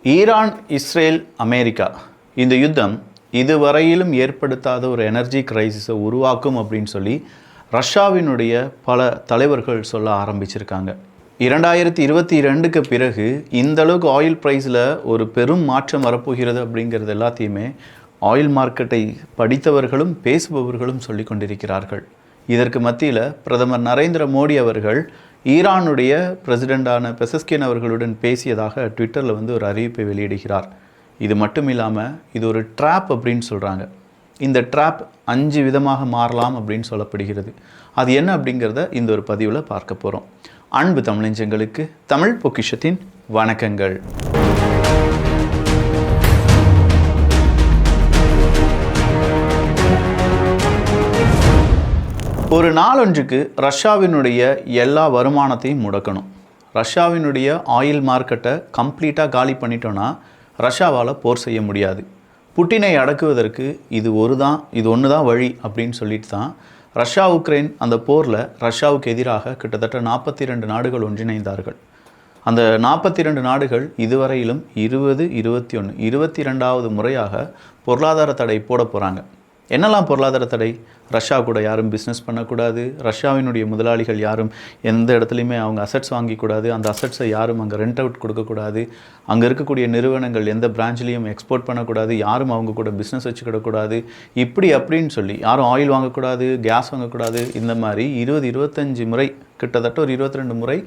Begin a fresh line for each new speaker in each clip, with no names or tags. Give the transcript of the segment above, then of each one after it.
Iran, Israel, America இந்த யுத்தம் இதுவரையிலும் ஏற்படுத்தாத ஒரு எனர்ஜி கிரைசிஸை உருவாக்கும் அப்படின்னு சொல்லி ரஷ்யாவினுடைய பல தலைவர்கள் சொல்ல ஆரம்பிச்சிருக்காங்க. 2022க்கு பிறகு இந்தளவுக்கு ஆயில் ப்ரைஸில் ஒரு பெரும் மாற்றம் வரப்போகிறது அப்படிங்கிறது எல்லாத்தையுமே ஆயில் மார்க்கெட்டை படித்தவர்களும் பேசுபவர்களும் சொல்லி கொண்டிருக்கிறார்கள். இதற்கு மத்தியில் பிரதமர் நரேந்திர மோடி அவர்கள் ஈரானுடைய பிரசிடெண்டான பெசஸ்கின் அவர்களுடன் பேசியதாக ட்விட்டரில் ஒரு அறிவிப்பை வெளியிடுகிறார். இது மட்டும் இல்லாமல் இது ஒரு ட்ராப் அப்படின்னு சொல்கிறாங்க. இந்த ட்ராப் 5 விதமாக மாறலாம் அப்படின்னு சொல்லப்படுகிறது. அது என்ன அப்படிங்கிறத இந்த ஒரு பதிவில் பார்க்க போகிறோம். அன்பு தமிழஞ்சங்களுக்கு தமிழ் பொக்கிஷத்தின் வணக்கங்கள். ஒரு நாளொன்றுக்கு ரஷ்யாவினுடைய எல்லா வருமானத்தையும் முடக்கணும். ரஷ்யாவினுடைய ஆயில் மார்க்கெட்டை கம்ப்ளீட்டாக காலி பண்ணிட்டோன்னா ரஷ்யாவால் போர் செய்ய முடியாது. புட்டினை அடக்குவதற்கு இது ஒன்று தான் வழி அப்படின்னு சொல்லிட்டு தான் ரஷ்யா உக்ரைன் அந்த போரில் ரஷ்யாவுக்கு எதிராக கிட்டத்தட்ட 42 நாடுகள் ஒன்றிணைந்தார்கள். அந்த 42 நாடுகள் இதுவரையிலும் 22வது முறையாக பொருளாதார தடை போட போகிறாங்க. என்னெல்லாம் பொருளாதார தடை? ரஷ்யா கூட யாரும் பிஸ்னஸ் பண்ணக்கூடாது, ரஷ்யாவினுடைய முதலாளிகள் யாரும் எந்த இடத்துலையுமே அவங்க அசட்ஸ் வாங்கிக்கூடாது, அந்த அசட்ஸை யாரும் அங்கே ரெண்ட் அவுட் கொடுக்கக்கூடாது, அங்கே இருக்கக்கூடிய நிறுவனங்கள் எந்த பிரான்ச்லேயும் எக்ஸ்போர்ட் பண்ணக்கூடாது, யாரும் அவங்க கூட பிஸ்னஸ் வச்சுக்கிடக்கூடாது, இப்படி அப்படின்னு சொல்லி யாரும் ஆயில் வாங்கக்கூடாது, கேஸ் வாங்கக்கூடாது. இந்த மாதிரி 25 முறை, கிட்டத்தட்ட ஒரு 22 முறை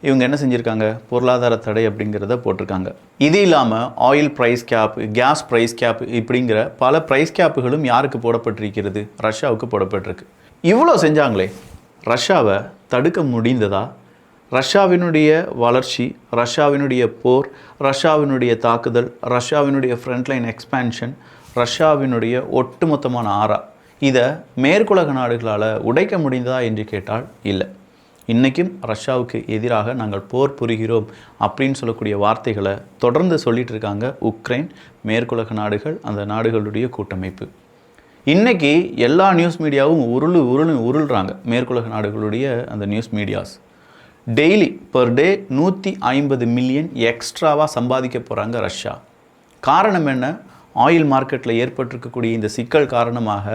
இவங்க என்ன செஞ்சுருக்காங்க? பொருளாதார தடை அப்படிங்கிறத போட்டிருக்காங்க. இது இல்லாமல் oil price cap, gas price cap இப்படிங்கிற பல ப்ரைஸ் கேப்புகளும் யாருக்கு போடப்பட்டிருக்கிறது? ரஷ்யாவுக்கு போடப்பட்டிருக்கு. இவ்வளோ செஞ்சாங்களே, ரஷ்யாவை தடுக்க முடிந்ததா? ரஷ்யாவினுடைய வளர்ச்சி, ரஷ்யாவினுடைய போர், ரஷ்யாவினுடைய தாக்குதல், ரஷ்யாவினுடைய ஃப்ரண்ட்லைன் எக்ஸ்பேன்ஷன், ரஷ்யாவினுடைய ஒட்டுமொத்தமான ஆரா, இதை மேற்குலக நாடுகளால் உடைக்க முடிந்ததா என்று கேட்டால் இல்லை. இன்றைக்கும் ரஷ்யாவுக்கு எதிராக நாங்கள் போர் புரிகிறோம் அப்படின்னு சொல்லக்கூடிய வார்த்தைகளை தொடர்ந்து சொல்லிகிட்டு இருக்காங்க உக்ரைன், மேற்குலக நாடுகள், அந்த நாடுகளுடைய கூட்டமைப்பு. இன்றைக்கி எல்லா நியூஸ் மீடியாவும் உருள்றாங்க. மேற்குலக நாடுகளுடைய அந்த news medias daily per day 150 million எக்ஸ்ட்ராவாக சம்பாதிக்க போகிறாங்க ரஷ்யா. காரணம் என்ன? ஆயில் மார்க்கெட்டில் ஏற்பட்டிருக்கக்கூடிய இந்த சிக்கல் காரணமாக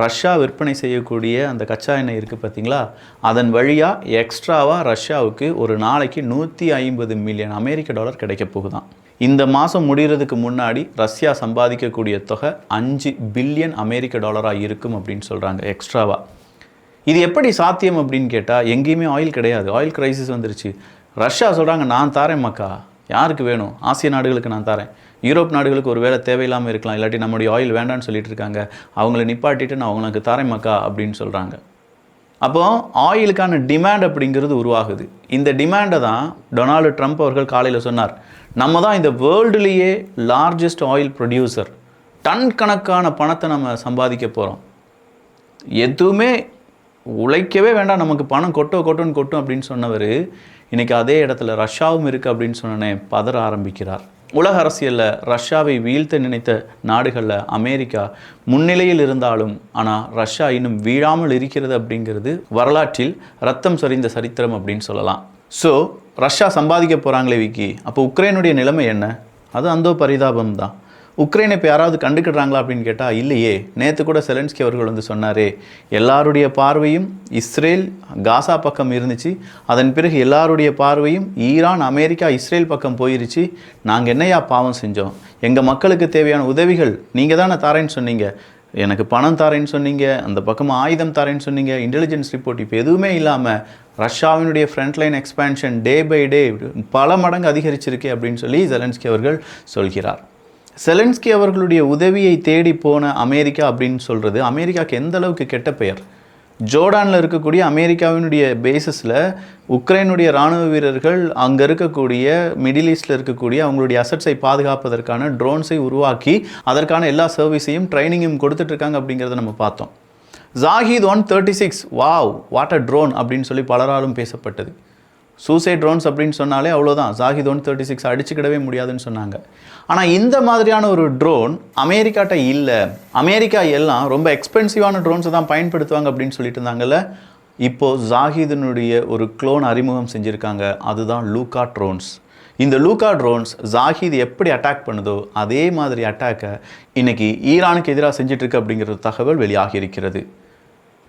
ரஷ்யா விற்பனை செய்யக்கூடிய அந்த கச்சா எண்ணெய் இருக்குது பார்த்தீங்களா, அதன் வழியாக எக்ஸ்ட்ராவாக ரஷ்யாவுக்கு ஒரு நாளைக்கு 150 மில்லியன் அமெரிக்க டாலர் கிடைக்க போகுதான். இந்த மாதம் முடிகிறதுக்கு முன்னாடி ரஷ்யா சம்பாதிக்கக்கூடிய தொகை 5 பில்லியன் அமெரிக்க டாலராக இருக்கும் அப்படின்னு சொல்கிறாங்க எக்ஸ்ட்ராவாக. இது எப்படி சாத்தியம் அப்படின்னு கேட்டால், எங்கேயுமே ஆயில் கிடையாது, ஆயில் கிரைசிஸ் வந்துருச்சு. ரஷ்யா சொல்கிறாங்க, நான் தாரேன் மக்கா, யாருக்கு வேணும்? ஆசிய நாடுகளுக்கு நான் தரேன், யூரோப் நாடுகளுக்கு ஒரு வேளை தேவையில்லாமல் இருக்கலாம், இல்லாட்டி நம்முடைய ஆயில் வேண்டான்னு சொல்லிட்டு இருக்காங்க, அவங்கள நிப்பாட்டிட்டு நான் அவங்களுக்கு தரேன் மக்கா அப்படின்னு சொல்கிறாங்க. அப்போ ஆயிலுக்கான டிமாண்ட் அப்படிங்கிறது உருவாகுது. இந்த டிமாண்டை தான் டொனால்டு ட்ரம்ப் அவர்கள் காலையில் சொன்னார், நம்ம தான் இந்த வேர்ல்டுலேயே லார்ஜஸ்ட் ஆயில் ப்ரொடியூசர், டன் கணக்கான பணத்தை நம்ம சம்பாதிக்க போகிறோம், எதுவுமே உழைக்கவே வேண்டாம், நமக்கு பணம் கொட்டும் அப்படின்னு சொன்னவர் இன்றைக்கி அதே இடத்துல ரஷ்யாவும் இருக்குது அப்படின்னு சொன்னோன்னே பதற ஆரம்பிக்கிறார். உலக அரசியலில் ரஷ்யாவை வீழ்த்த நினைத்த நாடுகளில் அமெரிக்கா முன்னிலையில் இருந்தாலும் ஆனால் ரஷ்யா இன்னும் வீழாமல் இருக்கிறது அப்படிங்கிறது வரலாற்றில் ரத்தம் சொரிந்த சரித்திரம் அப்படின்னு சொல்லலாம். ஸோ ரஷ்யா சம்பாதிக்க போகிறாங்களே விக்கி, அப்போ உக்ரைனுடைய நிலைமை என்ன? அது அந்தோ பரிதாபம் தான். உக்ரைனை இப்போ யாராவது கண்டுக்கிடுறாங்களா அப்படின்னு கேட்டால் இல்லையே. நேற்று கூட செலன்ஸ்கி அவர்கள் சொன்னாரே, எல்லாருடைய பார்வையும் இஸ்ரேல் காசா பக்கம் இருந்துச்சு, அதன் பிறகு எல்லாருடைய பார்வையும் ஈரான், அமெரிக்கா, இஸ்ரேல் பக்கம் போயிருச்சு. நாங்கள் என்னையா பாவம் செஞ்சோம்? எங்கள் மக்களுக்கு தேவையான உதவிகள் நீங்கள் தானே தாரேன்னு சொன்னீங்க, எனக்கு பணம் தாரேன்னு சொன்னீங்க, அந்த பக்கமாக ஆயுதம் தாரேன்னு சொன்னீங்க, இன்டெலிஜென்ஸ் ரிப்போர்ட், இப்போ எதுவுமே இல்லாமல் ரஷ்யாவினுடைய frontline expansion day by day பல மடங்கு அதிகரிச்சிருக்கே அப்படின்னு சொல்லி செலன்ஸ்கி அவர்கள் சொல்கிறார். செலன்ஸ்கி அவர்களுடைய உதவியை தேடி போன அமெரிக்கா அப்படின்னு சொல்கிறது அமெரிக்காவுக்கு எந்த அளவுக்கு கெட்ட பெயர். ஜோர்டானில் இருக்கக்கூடிய அமெரிக்காவினுடைய பேசஸில் உக்ரைனுடைய இராணுவ வீரர்கள் அங்கே இருக்கக்கூடிய மிடில் ஈஸ்டில் இருக்கக்கூடிய அவங்களுடைய அசட்ஸை பாதுகாப்பதற்கான ட்ரோன்ஸை உருவாக்கி அதற்கான எல்லா சர்வீஸையும் ட்ரைனிங்கும் கொடுத்துட்ருக்காங்க அப்படிங்கிறத நம்ம பார்த்தோம். Zahid 136 wow what a drone அப்படின்னு சொல்லி பலராலும் பேசப்பட்டது. சூசைட் ட்ரோன்ஸ் அப்படின்னு சொன்னாலே அவ்வளோதான், ஜாகித் 136 அடிச்சுக்கிடவே முடியாதுன்னு சொன்னாங்க. ஆனால் இந்த மாதிரியான ஒரு ட்ரோன் அமெரிக்காட்ட இல்லை. அமெரிக்கா எல்லாம் ரொம்ப எக்ஸ்பென்சிவான ட்ரோன்ஸை தான் பயன்படுத்துவாங்க அப்படின்னு சொல்லிட்டு இருந்தாங்கல்ல. இப்போது ஜாகிதினுடைய ஒரு க்ளோன் அறிமுகம் செஞ்சுருக்காங்க, அதுதான் லூகா ட்ரோன்ஸ். இந்த லூகா ட்ரோன்ஸ் ஜாஹித் எப்படி அட்டாக் பண்ணுதோ அதே மாதிரி அட்டாக்கை இன்னைக்கு ஈரானுக்கு எதிராக செஞ்சிட்ருக்கு அப்படிங்கிற தகவல் வெளியாகி இருக்கிறது.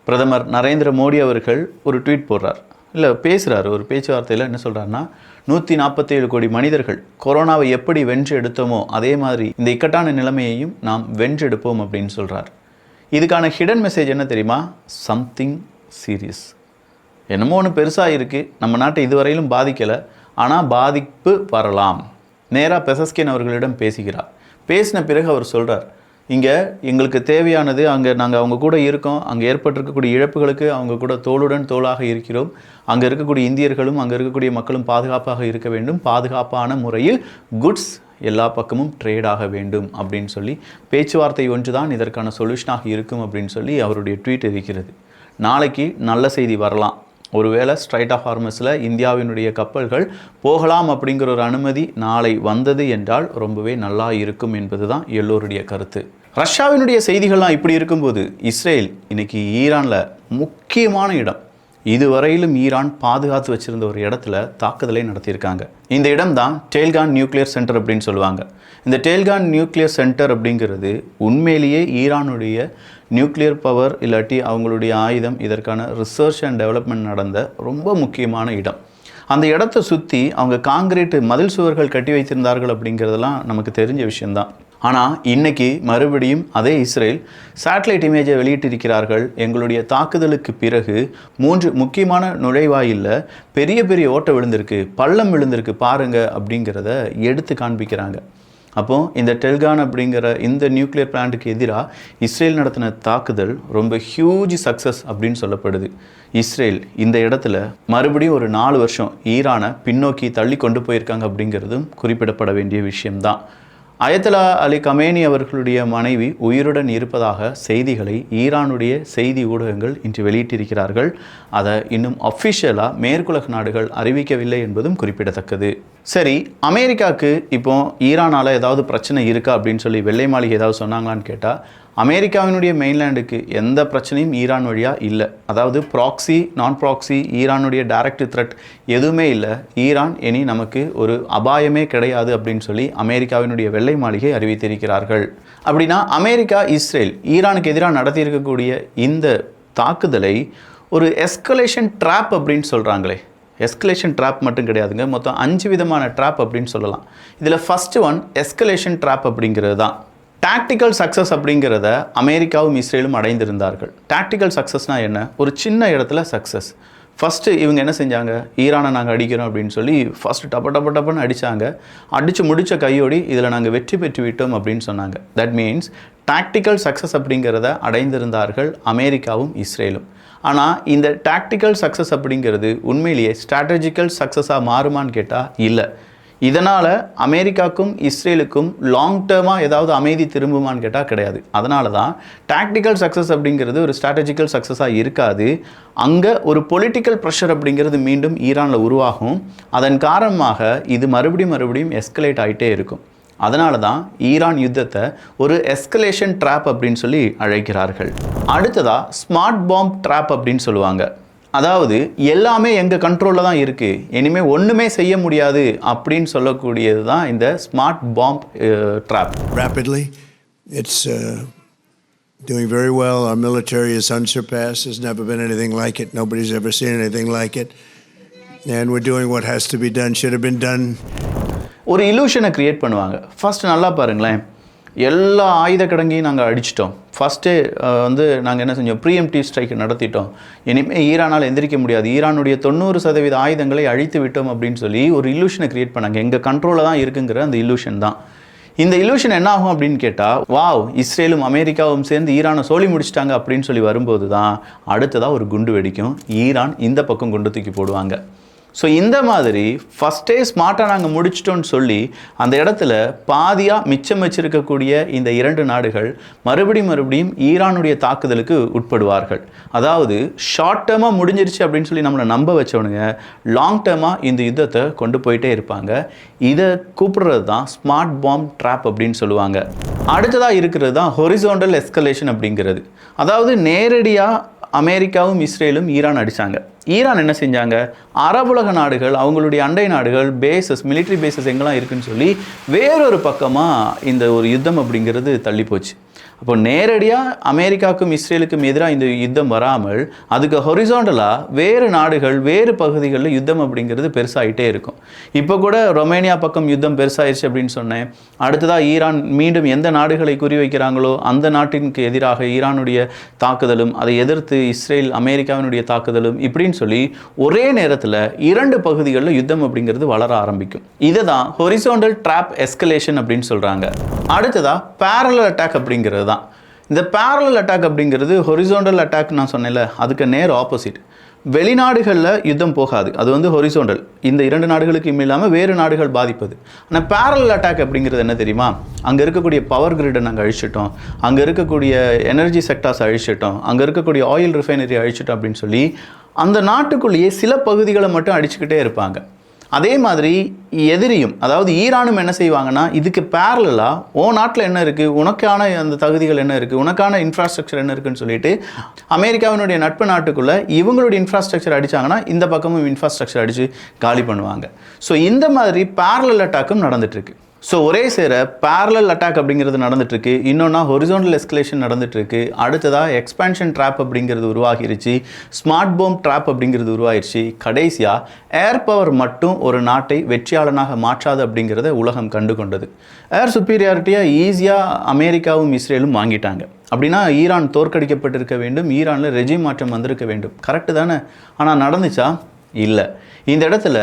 பிரதமர் நரேந்திர மோடி அவர்கள் ஒரு ட்வீட் போடுறார், இல்லை பேசுகிறார், ஒரு பேச்சுவார்த்தையில் என்ன சொல்கிறாருன்னா, 147 கோடி மனிதர்கள் கொரோனாவை எப்படி வென்று எடுத்தோமோ அதே மாதிரி இந்த இக்கட்டான நிலைமையையும் நாம் வென்றெடுப்போம் அப்படின்னு சொல்கிறார். இதுக்கான ஹிடன் மெசேஜ் என்ன தெரியுமா? Something serious. என்னமோ ஒன்று பெருசாக இருக்குது, நம்ம நாட்டை இதுவரையிலும் பாதிக்கலை, ஆனால் பாதிப்பு வரலாம். நேராக பெசஸ்கின் அவர்களிடம் பேசுகிறார். பேசின பிறகு அவர் சொல்கிறார், இங்கே எங்களுக்கு தேவையானது, அங்கே நாங்கள் அவங்க கூட இருக்கோம், அங்கே ஏற்பட்டிருக்கக்கூடிய இழப்புகளுக்கு அவங்க கூட தோளுடன் தோளாக இருக்கிறோம், அங்கே இருக்கக்கூடிய இந்தியர்களும் அங்கே இருக்கக்கூடிய மக்களும் பாதுகாப்பாக இருக்க வேண்டும், பாதுகாப்பான முறையில் குட்ஸ் எல்லா பக்கமும் ட்ரேட் ஆக வேண்டும் அப்படின்னு சொல்லி பேச்சுவார்த்தை ஒன்று தான் இதற்கான சொல்யூஷனாக இருக்கும் அப்படின்னு சொல்லி அவருடைய ட்வீட் இருக்கிறது. நாளைக்கு நல்ல செய்தி வரலாம். ஒருவேளை ஸ்ட்ரைட் ஆஃப் ஹார்மஸில் இந்தியாவினுடைய கப்பல்கள் போகலாம் அப்படிங்கிற ஒரு அனுமதி நாளை வந்தது என்றால் ரொம்பவே நல்லா இருக்கும் என்பது தான் எல்லோருடைய கருத்து. ரஷ்யாவினுடைய செய்திகள்லாம் இப்படி இருக்கும்போது இஸ்ரேல் இன்னைக்கு ஈரானில் முக்கியமான இடம், இதுவரையிலும் ஈரான் பாதுகாத்து வச்சிருந்த ஒரு இடத்துல தாக்குதலை நடத்தியிருக்காங்க. இந்த இடம் தான் டேல்கான் நியூக்ளியர் சென்டர் அப்படின்னு சொல்லுவாங்க. இந்த டேல்கான் நியூக்ளியர் சென்டர் அப்படிங்கிறது உண்மையிலேயே ஈரானுடைய நியூக்ளியர் பவர் இல்லாட்டி அவங்களுடைய ஆயுதம் இதற்கான ரிசர்ச் அண்ட் டெவலப்மெண்ட் நடந்த ரொம்ப முக்கியமான இடம். அந்த இடத்த சுற்றி அவங்க காங்கிரீட் மதில் சுவர்கள் கட்டி வைத்திருந்தார்கள் அப்படிங்கிறதெல்லாம் நமக்கு தெரிஞ்ச விஷயம்தான். ஆனால் இன்றைக்கி மறுபடியும் அதே இஸ்ரேல் சேட்டலைட் இமேஜை வெளியிட்டிருக்கிறார்கள். எங்களுடைய தாக்குதலுக்கு பிறகு 3 முக்கியமான நுழைவாயிலில் பெரிய பெரிய ஓட்டை விழுந்திருக்கு, பள்ளம் விழுந்திருக்கு பாருங்கள் அப்படிங்கிறத எடுத்து காண்பிக்கிறாங்க. அப்போது இந்த டெல்கான் அப்படிங்கிற இந்த நியூக்ளியர் பிளான்ட்டுக்கு எதிராக இஸ்ரேல் நடத்தின தாக்குதல் ரொம்ப ஹியூஜ் சக்ஸஸ் அப்படின்னு சொல்லப்படுது. இஸ்ரேல் இந்த இடத்துல மறுபடியும் ஒரு 4 வருஷம் ஈரானை பின்னோக்கி தள்ளி கொண்டு போயிருக்காங்க அப்படிங்கிறதும் குறிப்பிடப்பட வேண்டிய விஷயம்தான். அயத்தலா அலி கமேனி அவர்களுடைய மனைவி உயிருடன் இருப்பதாக செய்திகளை ஈரானுடைய செய்தி ஊடகங்கள் இன்று வெளியிட்டிருக்கிறார்கள். அதை இன்னும் அஃபிஷியலாக மேற்குலக நாடுகள் அறிவிக்கவில்லை என்பதும் குறிப்பிடத்தக்கது. சரி, அமெரிக்காவுக்கு இப்போ ஈரானால் ஏதாவது பிரச்சனை இருக்கா அப்படின்னு சொல்லி வெள்ளை மாளிகை ஏதாவது சொன்னாங்களான்னு கேட்டால், அமெரிக்காவினுடைய மெயின்லேண்டுக்கு எந்த பிரச்சனையும் ஈரான் வழியாக இல்லை. அதாவது ப்ராக்ஸி நான் ப்ராக்ஸி ஈரானுடைய டைரக்ட் த்ரெட் எதுவுமே இல்லை. ஈரான் இனி நமக்கு ஒரு அபாயமே கிடையாது அப்படின்னு சொல்லி அமெரிக்காவினுடைய வெள்ளை மாளிகை அறிவித்திருக்கிறார்கள். அப்படின்னா அமெரிக்கா இஸ்ரேல் ஈரானுக்கு எதிராக நடத்தியிருக்கக்கூடிய இந்த தாக்குதலை ஒரு எஸ்கலேஷன் ட்ராப் அப்படின்னு சொல்கிறாங்களே. எஸ்கலேஷன் ட்ராப் மட்டும் கிடையாதுங்க, மொத்தம் 5 விதமான ட்ராப் அப்படின்னு சொல்லலாம். இதில் ஃபஸ்ட்டு ஒன் எஸ்கலேஷன் ட்ராப் அப்படிங்கிறது தான். டாக்டிக்கல் சக்ஸஸ் அப்படிங்கிறத அமெரிக்காவும் இஸ்ரேலும் அடைந்திருந்தார்கள். டாக்டிக்கல் சக்ஸஸ்னால் என்ன? ஒரு சின்ன இடத்துல சக்ஸஸ். ஃபஸ்ட்டு இவங்க என்ன செஞ்சாங்க, ஈரானை நாங்கள் அடிக்கிறோம் அப்படின்னு சொல்லி ஃபஸ்ட்டு டப்பன்னு அடித்தாங்க. அடித்து முடித்த கையோடி இதில் நாங்கள் வெற்றி பெற்று விட்டோம் அப்படின்னு சொன்னாங்க. தட் மீன்ஸ் டாக்டிக்கல் சக்ஸஸ் அப்படிங்கிறத அடைந்திருந்தார்கள் அமெரிக்காவும் இஸ்ரேலும். ஆனால் இந்த டாக்டிக்கல் சக்ஸஸ் அப்படிங்கிறது உண்மையிலேயே ஸ்ட்ராட்டஜிக்கல் சக்ஸஸாக மாறுமான்னு கேட்டால் இல்லை. இதனால் அமெரிக்காவுக்கும் இஸ்ரேலுக்கும் லாங் டேர்மாக ஏதாவது அமைதி திரும்புமான்னு கேட்டால் கிடையாது. அதனால தான் டாக்டிக்கல் சக்ஸஸ் அப்படிங்கிறது ஒரு ஸ்ட்ராட்டஜிக்கல் சக்ஸஸாக இருக்காது. அங்கே ஒரு பொலிட்டிக்கல் ப்ரெஷர் அப்படிங்கிறது மீண்டும் ஈரானில் உருவாகும். அதன் காரணமாக இது மறுபடியும் எஸ்கலேட் ஆகிட்டே இருக்கும். அதனால தான் ஈரான் யுத்தத்தை ஒரு எஸ்கலேஷன் ட்ராப் அப்படின்னு சொல்லி அழைக்கிறார்கள். அடுத்ததாக ஸ்மார்ட் பாம்ப் ட்ராப் அப்படின்னு சொல்லுவாங்க. அதாவது எல்லாமே எங்கள் கண்ட்ரோலில் தான் இருக்குது, இனிமேல் ஒன்றுமே செய்ய முடியாது அப்படின்னு சொல்லக்கூடியது தான் இந்த smart bomb drop.
Rapidly, it's doing very well. Our military is unsurpassed. There's never been anything like it. Nobody's ever seen anything like it. And we're doing what has to be done, should have been done.
ஒரு இலூஷனை create பண்ணுவாங்க. First நல்லா பாருங்களேன், எல்லா ஆயுத கிடங்கையும் நாங்கள் அடிச்சிட்டோம். First நாங்கள் என்ன செஞ்சோம், ப்ரீஎம்டிவ் ஸ்ட்ரைக் நடத்திட்டோம், இனிமேல் ஈரானால் எந்திரிக்க முடியாது, ஈரானுடைய 90% ஆயுதங்களை அழித்து விட்டோம் அப்படின்னு சொல்லி ஒரு இலூஷனை க்ரியேட் பண்ணாங்க. எங்கள் கண்ட்ரோலில் தான் இருக்குங்கிற அந்த இலூஷன் தான். இந்த இலூஷன் என்ன ஆகும் அப்படின்னு கேட்டால், வாவ் இஸ்ரேலும் அமெரிக்காவும் சேர்ந்து ஈரானை சோழி முடிச்சிட்டாங்க அப்படின்னு சொல்லி வரும்போது தான் அடுத்ததாக ஒரு குண்டு வெடிக்கும். ஈரான் இந்த பக்கம் குண்டு தூக்கி போடுவாங்க. ஸோ இந்த மாதிரி ஃபஸ்ட்டே ஸ்மார்ட்டாக நாங்கள் முடிச்சிட்டோன்னு சொல்லி அந்த இடத்துல பாதியாக மிச்சம் வச்சிருக்கக்கூடிய இந்த 2 நாடுகள் மறுபடியும் ஈரானுடைய தாக்குதலுக்கு உட்படுவார்கள். அதாவது ஷார்ட் டேர்மாக முடிஞ்சிருச்சு அப்படின்னு சொல்லி நம்மளை நம்ப வச்சவனுங்க லாங் டேர்மாக இந்த யுத்தத்தை கொண்டு போயிட்டே இருப்பாங்க. இதை கூப்பிடுறது தான் ஸ்மார்ட் பாம்ப் ட்ராப் அப்படின்னு சொல்லுவாங்க. அடுத்ததாக இருக்கிறது தான் ஹொரிசோண்டல் எஸ்கலேஷன் அப்படிங்கிறது. அதாவது நேரடியாக அமெரிக்காவும் இஸ்ரேலும் ஈரான் அடித்தாங்க. ஈரான் என்ன செஞ்சாங்க, அரபுலக நாடுகள் அவங்களுடைய அண்டை நாடுகள் பேசஸ் மிலிட்ரி பேசஸ் எங்கெல்லாம் இருக்குன்னு சொல்லி வேறொரு பக்கமாக இந்த ஒரு யுத்தம் அப்படிங்கிறது தள்ளி போச்சு. அப்போ நேரடியாக அமெரிக்காவுக்கும் இஸ்ரேலுக்கும் எதிராக இந்த யுத்தம் வராமல் அதுக்கு ஹொரிசாண்டலாக வேறு நாடுகள் வேறு பகுதிகளில் யுத்தம் அப்படிங்கிறது பெருசாகிட்டே இருக்கும். இப்போ கூட ரொமேனியா பக்கம் யுத்தம் பெருசாகிடுச்சு அப்படின்னு சொன்னேன். அடுத்ததாக ஈரான் மீண்டும் எந்த நாடுகளை குறிவைக்கிறாங்களோ அந்த நாட்டிற்கு எதிராக ஈரானுடைய தாக்குதலும், அதை எதிர்த்து இஸ்ரேல் அமெரிக்காவினுடைய தாக்குதலும் இப்படின்னு சொல்லி ஒரே நேரத்தில் 2 பகுதிகளில் யுத்தம் அப்படிங்கிறது வளர ஆரம்பிக்கும். இதை தான் ஹொரிசாண்டல் ட்ராப் எஸ்கலேஷன் அப்படின்னு சொல்கிறாங்க. அடுத்ததாக பேரலல் அட்டாக் அப்படிங்கிறது தான். இந்த பேரலல் அட்டாக் அப்படிங்கிறது ஹொரிசாண்டல் அட்டாக் நான் சொன்னேன்ல, அதுக்கு நேர் ஆப்போசிட். வெளிநாடுகளில் யுத்தம் போகாது, அது வந்து ஹொரிசாண்டல். இந்த 2 நாடுகளுக்கு இல்லாமல் வேறு நாடுகள் பாதிப்பது. ஆனால் பேரலல் அட்டாக் அப்படிங்கிறது என்ன தெரியுமா, அங்கே இருக்கக்கூடிய பவர் கிரிட்டை நாங்கள் அழிச்சிட்டோம், அங்கே இருக்கக்கூடிய எனர்ஜி செக்டார்ஸ் அழிச்சிட்டோம், அங்கே இருக்கக்கூடிய ஆயில் ரிஃபைனரி அழிச்சிட்டோம் அப்படின்னு சொல்லி அந்த நாட்டுக்குள்ளேயே சில பகுதிகளை மட்டும் அடிச்சுக்கிட்டே இருப்பாங்க. அதே மாதிரி எதிரியும், அதாவது ஈரானும் என்ன செய்வாங்கன்னா, இதுக்கு பேரலாக நாட்டில் என்ன இருக்குது, உனக்கான அந்த தகுதிகள் என்ன இருக்குது, உனக்கான இன்ஃப்ராஸ்ட்ரக்சர் என்ன இருக்குன்னு சொல்லிட்டு அமெரிக்காவினுடைய நட்பு நாட்டுக்குள்ளே இவங்களுடைய இன்ஃப்ராஸ்ட்ரக்சர் அடித்தாங்கன்னா இந்த பக்கமும் இன்ஃப்ராஸ்ட்ரக்சர் அடித்து காலி பண்ணுவாங்க. ஸோ இந்த மாதிரி பேரலல் அட்டாக்கும் நடந்துகிட்ருக்கு. ஸோ ஒரே சேர பேரலல் அட்டாக் அப்படிங்கிறது நடந்துட்டுருக்கு, இன்னொன்னா ஹொரிசாண்டல் எஸ்கலேஷன் நடந்துட்டுருக்கு, அடுத்ததாக எக்ஸ்பேன்ஷன் ட்ராப் அப்படிங்கிறது உருவாகிருச்சு, ஸ்மார்ட் போம் ட்ராப் அப்படிங்கிறது உருவாகிருச்சு, கடைசியாக ஏர் பவர் மட்டும் ஒரு நாட்டை வெற்றியாளனாக மாற்றாது அப்படிங்கிறத உலகம் கண்டு கொண்டது. ஏர் சுப்பீரியாரிட்டியாக ஈஸியாக அமெரிக்காவும் இஸ்ரேலும் வாங்கிட்டாங்க. அப்படின்னா ஈரான் தோற்கடிக்கப்பட்டிருக்க வேண்டும், ஈரானில் ரெஜிம் மாற்றம் வந்திருக்க வேண்டும். கரெக்டு தானே? ஆனால் நடந்துச்சா? இல்லை. இந்த இடத்துல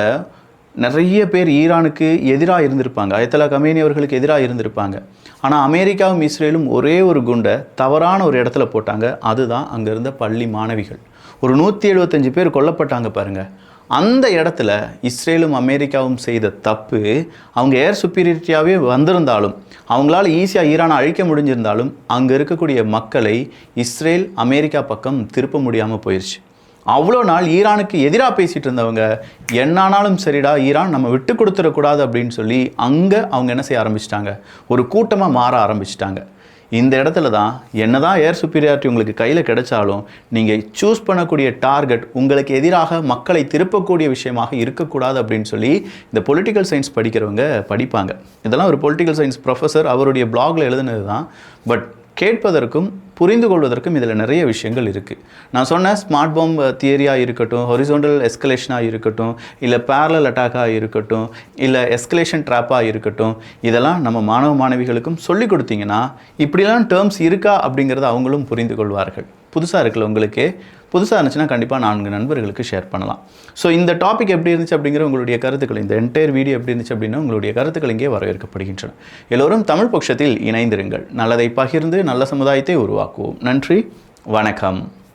நிறைய பேர் ஈரானுக்கு எதிராக இருந்திருப்பாங்க, அயத்தொல்லா கமேனி அவர்களுக்கு எதிராக இருந்திருப்பாங்க. ஆனால் அமெரிக்காவும் இஸ்ரேலும் ஒரே ஒரு குண்டை தவறான ஒரு இடத்துல போட்டாங்க. அதுதான் அங்கே இருந்த பள்ளி மாணவிகள். ஒரு 175 பேர் கொல்லப்பட்டாங்க பாருங்கள். அந்த இடத்துல இஸ்ரேலும் அமெரிக்காவும் செய்த தப்பு, அவங்க ஏர் சுப்பீரியாரிட்டியாகவே வந்திருந்தாலும், அவங்களால ஈஸியாக ஈரானை அழிக்க முடிஞ்சிருந்தாலும் அங்கே இருக்கக்கூடிய மக்களை இஸ்ரேல் அமெரிக்கா பக்கம் திருப்ப முடியாமல் போயிடுச்சு. அவ்வளோ நாள் ஈரானுக்கு எதிராக பேசிகிட்டு இருந்தவங்க என்னானாலும் சரிடா, ஈரான் நம்ம விட்டு கொடுத்துடக்கூடாது அப்படின்னு சொல்லி அங்கே அவங்க என்ன செய்ய ஆரம்பிச்சிட்டாங்க, ஒரு கூட்டமாக மாற ஆரம்பிச்சிட்டாங்க. இந்த இடத்துல தான் என்னதான் ஏர் சுப்பீரியாரிட்டி உங்களுக்கு கையில் கிடைச்சாலும் நீங்கள் சூஸ் பண்ணக்கூடிய டார்கெட் உங்களுக்கு எதிராக மக்களை திருப்பக்கூடிய விஷயமாக இருக்கக்கூடாது அப்படின்னு சொல்லி இந்த பொலிட்டிக்கல் சயின்ஸ் படிக்கிறவங்க படிப்பாங்க. இதெல்லாம் ஒரு பொலிட்டிக்கல் சயின்ஸ் ப்ரொஃபஸர் அவருடைய பிளாகில் எழுதுனது தான். பட் கேட்பதற்கும் புரிந்து கொள்வதற்கும் இதில் நிறைய விஷயங்கள் இருக்குது. நான் சொன்ன ஸ்மார்ட் பாம் தியரியாக இருக்கட்டும், ஹொரிசாண்டல் எஸ்கலேஷனாக இருக்கட்டும், இல்லை பேரலல் அட்டாக்காக இருக்கட்டும், இல்லை எஸ்கலேஷன் ட்ராப்பாக இருக்கட்டும், இதெல்லாம் நம்ம மாணவ மாணவிகளுக்கும் சொல்லிக் கொடுத்தீங்கன்னா இப்படிலாம் டேர்ம்ஸ் இருக்கா அப்படிங்கிறத அவங்களும் புரிந்து கொள்வார்கள். புதுசாக இருக்குல்ல உங்களுக்கு? புதுசாக இருந்துச்சுன்னா கண்டிப்பாக 4 நண்பர்களுக்கு ஷேர் பண்ணலாம். ஸோ இந்த டாபிக் எப்படி இருந்துச்சு அப்படிங்கிற உங்களுடைய கருத்துக்கள், இந்த என்டையர் வீடியோ எப்படி இருந்துச்சு அப்படின்னா உங்களுடைய கருத்துக்கள் இங்கே வரவேற்கப்படுகின்றன. எல்லோரும் தமிழ் பட்சத்தில் இணைந்திருங்கள். நல்லதை பகிர்ந்து நல்ல சமுதாயத்தை உருவாக்குவோம். நன்றி, வணக்கம்.